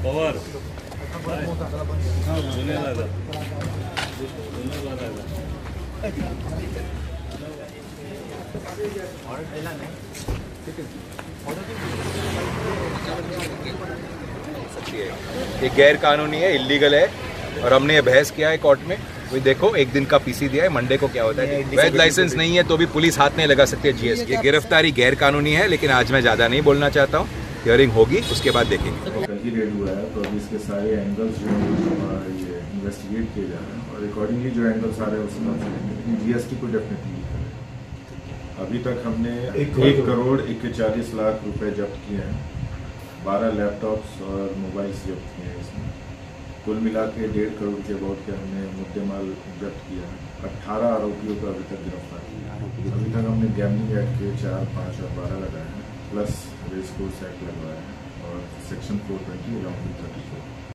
पवार ये गैर कानूनी है, इलीगल है और हमने ये बहस किया है कोर्ट में। वही देखो, एक दिन का पीसी दिया है, मंडे को क्या होता है। वैध लाइसेंस नहीं है तो भी पुलिस हाथ नहीं लगा सकती है जीएसटी। ये गिरफ्तारी गैर कानूनी है, लेकिन आज मैं ज़्यादा नहीं बोलना चाहता हूँ। हियरिंग होगी, उसके बाद देखेंगे। कल ही रेड हुआ है तो अभी इसके सारे एंगल्स जो हैं ये इन्वेस्टिगेट किए जा रहे हैं और अकॉर्डिंगली जो एंगल्स आ रहे हैं उसका चलेंगे, लेकिन जीएसटी को डेफिनेटली अभी तक हमने 1 करोड़ 41 लाख रुपए जब्त किए हैं, 12 लैपटॉप्स और मोबाइल्स जब्त किए हैं। इसमें कुल मिला के 1.5 करोड़ के बहुत के हमने मुद्देमाल जब्त किया है। 18 आरोपियों को अभी तक गिरफ्तार किया। अभी तक हमने गैमलिंग एक्ट के 4, 5 और 12 लगाए हैं, प्लस रेस कोर्स एक्ट लगवाया है और सेक्शन 420 अलॉन्ग विद 34।